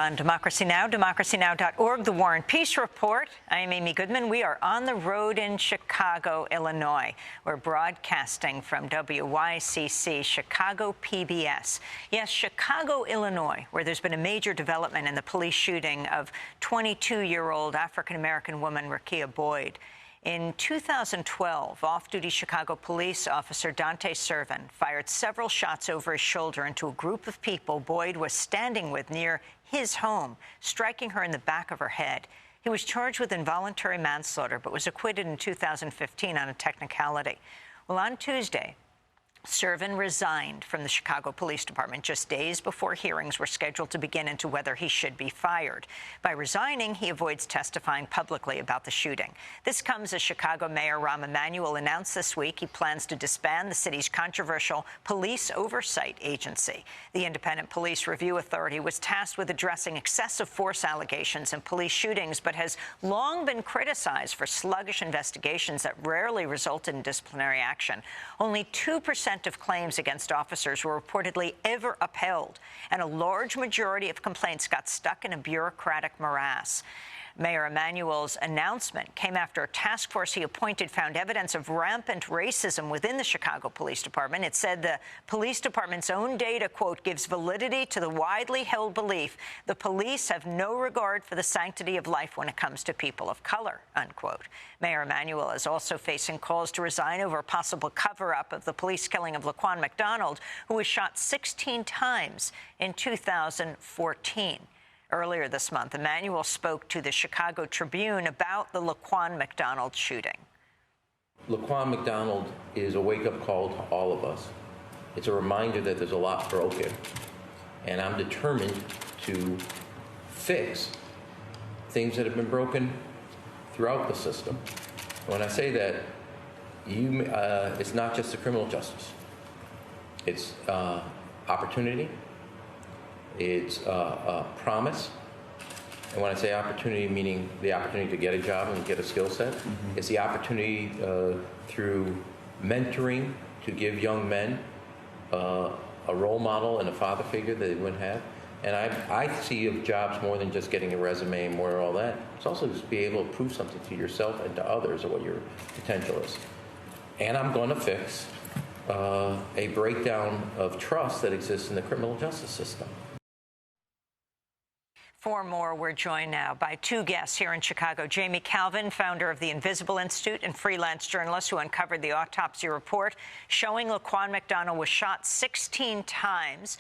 On Democracy Now!, democracynow.org, The War and Peace Report. I'm Amy Goodman. We are on the road in Chicago, Illinois. We're broadcasting from WYCC, Chicago PBS. Yes, Chicago, Illinois, where there's been a major development in the police shooting of 22-year-old African-American woman Rekia Boyd. In 2012, off-duty Chicago police officer Dante Servin fired several shots over his shoulder into a group of people Boyd was standing with near his home, striking her in the back of her head. He was charged with involuntary manslaughter, but was acquitted in 2015 on a technicality. Well, on Tuesday, Servin resigned from the Chicago Police Department just days before hearings were scheduled to begin into whether he should be fired. By resigning, he avoids testifying publicly about the shooting. This comes as Chicago Mayor Rahm Emanuel announced this week he plans to disband the city's controversial police oversight agency. The Independent Police Review Authority was tasked with addressing excessive force allegations in police shootings, but has long been criticized for sluggish investigations that rarely resulted in disciplinary action. Only 2% of claims against officers were reportedly ever upheld, and a large majority of complaints got stuck in a bureaucratic morass. Mayor Emanuel's announcement came after a task force he appointed found evidence of rampant racism within the Chicago Police Department. It said the police department's own data, quote, gives validity to the widely held belief the police have no regard for the sanctity of life when it comes to people of color, unquote. Mayor Emanuel is also facing calls to resign over a possible cover-up of the police killing of Laquan McDonald, who was shot 16 times in 2014. Earlier this month, Emanuel spoke to the Chicago Tribune about the Laquan McDonald shooting. Laquan McDonald is a wake-up call to all of us. It's a reminder that there's a lot broken, and I'm determined to fix things that have been broken throughout the system. When I say that, it's not just the criminal justice. It's opportunity. It's promise. And when I say opportunity, meaning the opportunity to get a job and get a skill set, it's the opportunity through mentoring to give young men a role model and a father figure that they wouldn't have. And I see of jobs more than just getting a resume and more all that. It's also just be able to prove something to yourself and to others of what your potential is. And I'm going to fix a breakdown of trust that exists in the criminal justice system. For more, we're joined now by two guests here in Chicago. Jamie Calvin, founder of the Invisible Institute and freelance journalist who uncovered the autopsy report showing Laquan McDonald was shot 16 times,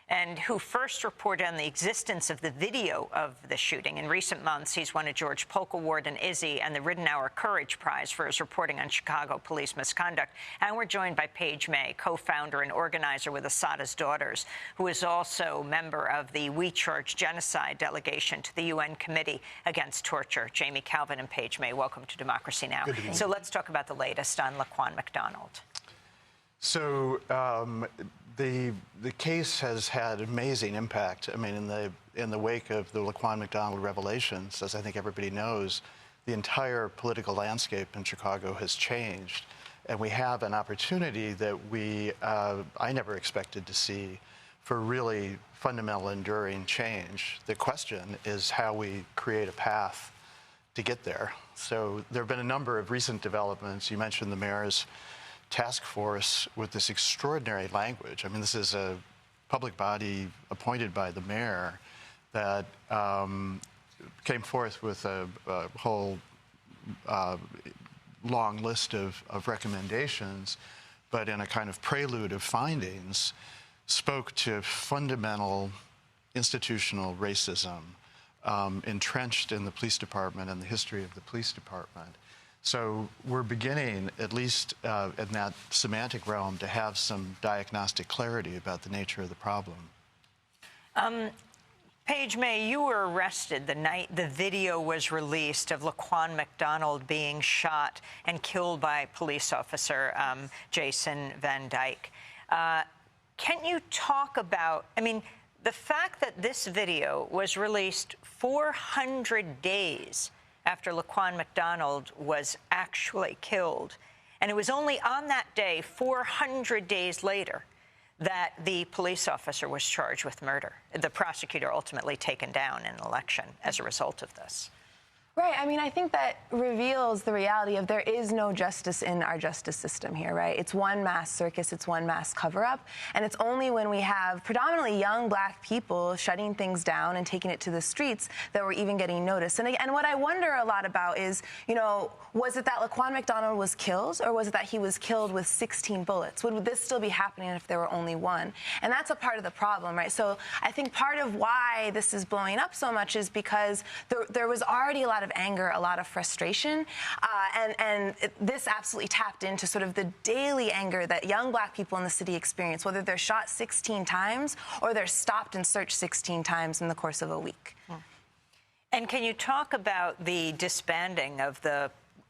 and who first reported on the existence of the video of the shooting. In recent months, he's won a George Polk Award and Izzy and the Ridenour Courage Prize for his reporting on Chicago police misconduct. And we're joined by Paige May, co-founder and organizer with Assata's Daughters, who is also member of the We Charge Genocide delegation to the UN Committee Against Torture. Jamie Calvin and Paige May, welcome to Democracy Now! So let's talk about the latest on Laquan McDonald. So the case has had amazing impact. I mean, in the wake of the Laquan McDonald revelations, as I think everybody knows, the entire political landscape in Chicago has changed, and we have an opportunity that I never expected to see for really fundamental, enduring change. The question is how we create a path to get there. So there have been a number of recent developments. You mentioned the mayor's task force with this extraordinary language. I mean, this is a public body appointed by the mayor that came forth with a whole long list of recommendations, but in a kind of prelude of findings, spoke to fundamental institutional racism entrenched in the police department and the history of the police department. So we're beginning, at least in that semantic realm, to have some diagnostic clarity about the nature of the problem. Paige May, you were arrested the night the video was released of Laquan McDonald being shot and killed by police officer Jason Van Dyke. Can you talk about, I mean, the fact that this video was released 400 days after Laquan McDonald was actually killed, and it was only on that day, 400 days later, that the police officer was charged with murder. The prosecutor ultimately taken down in an election as a result of this. Right. I mean, I think that reveals the reality of there is no justice in our justice system here, right? It's one mass circus, it's one mass cover-up, and it's only when we have predominantly young black people shutting things down and taking it to the streets that we're even getting noticed. And what I wonder a lot about is, you know, was it that Laquan McDonald was killed, or was it that he was killed with 16 bullets? Would this still be happening if there were only one? And that's a part of the problem, right? So I think part of why this is blowing up so much is because there was already a lot of anger, a lot of frustration, and this absolutely tapped into sort of the daily anger that young black people in the city experience, whether they're shot 16 times or they're stopped and searched 16 times in the course of a week. And can you talk about the disbanding of the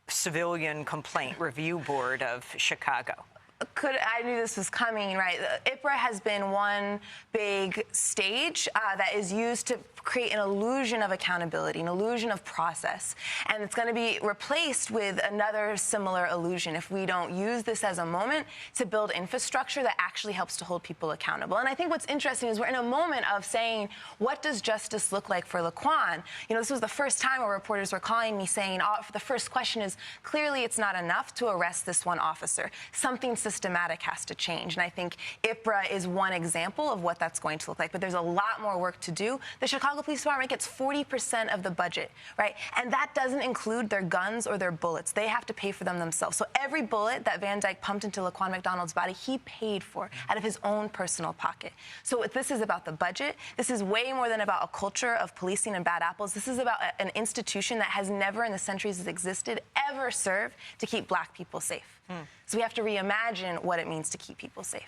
Civilian Complaint Review Board of Chicago? I knew this was coming, right? IPRA has been one big stage that is used to create an illusion of accountability, an illusion of process. And it's going to be replaced with another similar illusion if we don't use this as a moment to build infrastructure that actually helps to hold people accountable. And I think what's interesting is we're in a moment of saying, what does justice look like for Laquan? You know, this was the first time where reporters were calling me saying, the first question is, clearly it's not enough to arrest this one officer. Something systematic has to change. And I think IPRA is one example of what that's going to look like. But there's a lot more work to do. The Chicago Police Department gets 40% of the budget, right? And that doesn't include their guns or their bullets. They have to pay for them themselves. So every bullet that Van Dyke pumped into Laquan McDonald's body, he paid for out of his own personal pocket. So this is about the budget. This is way more than about a culture of policing and bad apples. This is about an institution that has never in the centuries it's existed ever served to keep black people safe. So we have to reimagine what it means to keep people safe.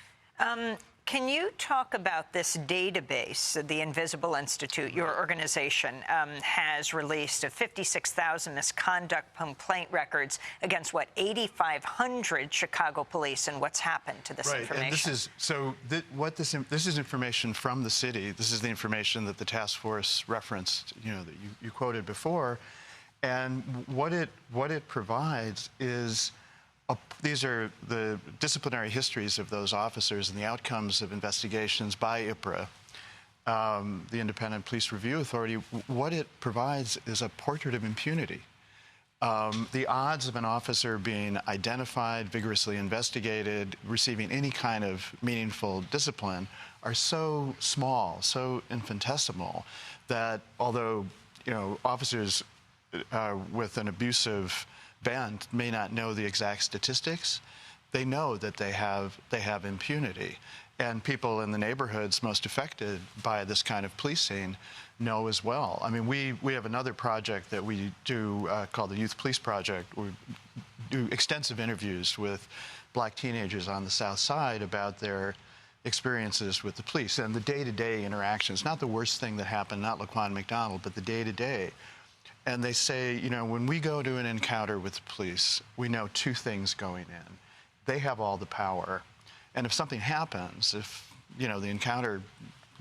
Can you talk about this database the Invisible Institute, your organization, has released of 56,000 misconduct complaint records against, 8,500 Chicago police, and what's happened to this information? And this is information from the city. This is the information that the task force referenced, you know, that you quoted before. And what it provides is these are the disciplinary histories of those officers and the outcomes of investigations by IPRA, the Independent Police Review Authority. What it provides is a portrait of impunity. The odds of an officer being identified, vigorously investigated, receiving any kind of meaningful discipline are so small, so infinitesimal, that although, you know, officers with an abusive bent may not know the exact statistics, they know that they have impunity. And people in the neighborhoods most affected by this kind of policing know as well. I mean, we have another project that we do called the Youth Police Project. We do extensive interviews with black teenagers on the South Side about their experiences with the police and the day-to-day interactions. Not the worst thing that happened, not Laquan McDonald, but the day-to-day. And they say, you know, when we go to an encounter with the police, we know two things going in. They have all the power. And if something happens, if, you know, the encounter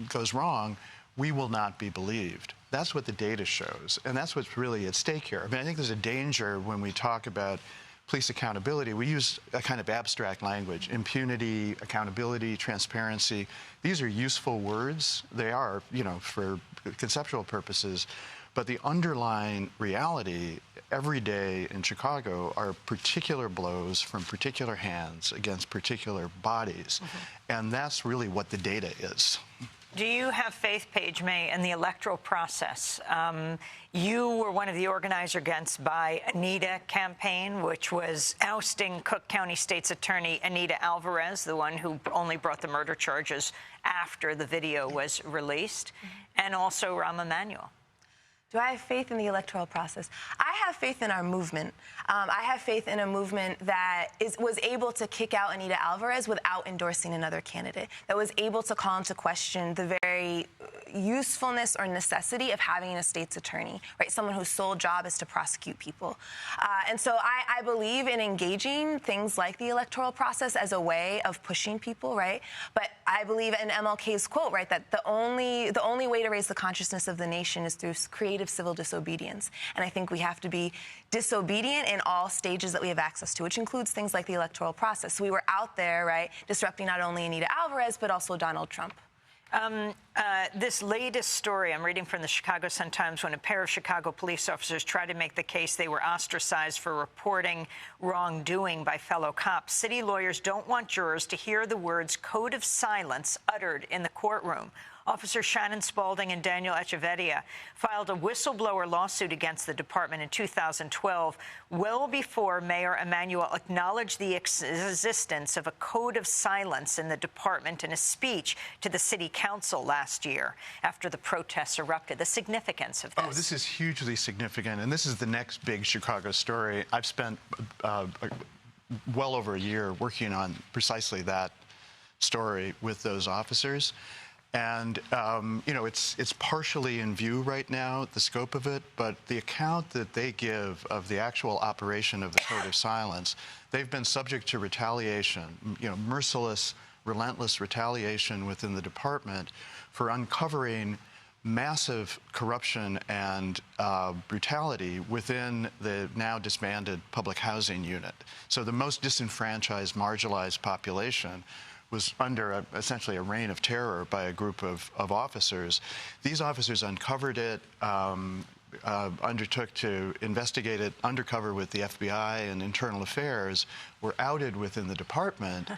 goes wrong, we will not be believed. That's what the data shows. And that's what's really at stake here. I mean, I think there's a danger when we talk about police accountability. We use a kind of abstract language: impunity, accountability, transparency. These are useful words. They are, you know, for conceptual purposes. But the underlying reality every day in Chicago are particular blows from particular hands against particular bodies. And that's really what the data is. Do you have faith, Paige May, in the electoral process? You were one of the organizers against Buy Anita campaign, which was ousting Cook County State's Attorney Anita Alvarez, the one who only brought the murder charges after the video was released, and also Rahm Emanuel. Do I have faith in the electoral process? I have faith in our movement. I have faith in a movement that was able to kick out Anita Alvarez without endorsing another candidate, that was able to call into question the very usefulness or necessity of having a state's attorney, right? Someone whose sole job is to prosecute people. And so I believe in engaging things like the electoral process as a way of pushing people, right? But I believe in MLK's quote, right, that the only way to raise the consciousness of the nation is through creative civil disobedience. And I think we have to be disobedient in all stages that we have access to, which includes things like the electoral process. So we were out there, right, disrupting not only Anita Alvarez, but also Donald Trump. This latest story I'm reading from the Chicago Sun-Times, when a pair of Chicago police officers tried to make the case they were ostracized for reporting wrongdoing by fellow cops. City lawyers don't want jurors to hear the words code of silence uttered in the courtroom. Officer Shannon Spaulding and Daniel Echeverria filed a whistleblower lawsuit against the department in 2012, well before Mayor Emanuel acknowledged the existence of a code of silence in the department in a speech to the city council last year after the protests erupted. The significance of this. Oh, this is hugely significant, and this is the next big Chicago story. I've spent well over a year working on precisely that story with those officers. And, you know, it's partially in view right now, the scope of it, but the account that they give of the actual operation of the code of silence, they've been subject to retaliation, you know, merciless, relentless retaliation within the department for uncovering massive corruption and brutality within the now disbanded public housing unit. So the most disenfranchised, marginalized population was under essentially a reign of terror by a group of officers. These officers uncovered it, undertook to investigate it undercover with the FBI and Internal Affairs, were outed within the department.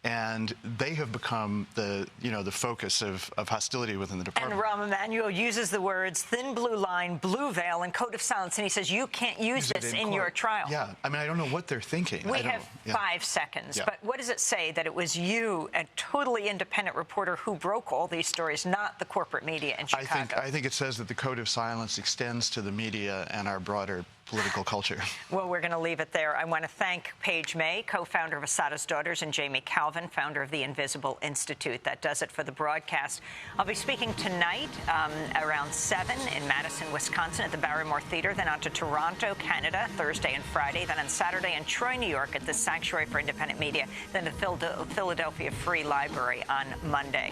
And they have become the focus of hostility within the department. And Rahm Emanuel uses the words thin blue line, blue veil, and code of silence, and he says you can't use this in your trial. Yeah, I mean, I don't know what they're thinking. We have 5 seconds, but what does it say that it was you, a totally independent reporter, who broke all these stories, not the corporate media in Chicago? I think it says that the code of silence extends to the media and our broader political culture. Well, we're going to leave it there. I want to thank Paige May, co-founder of Asada's Daughters, and Jamie Calvin, founder of the Invisible Institute. That does it for the broadcast. I'll be speaking tonight around 7 in Madison, Wisconsin at the Barrymore Theater, then on to Toronto, Canada, Thursday and Friday, then on Saturday in Troy, New York at the Sanctuary for Independent Media, then the Philadelphia Free Library on Monday.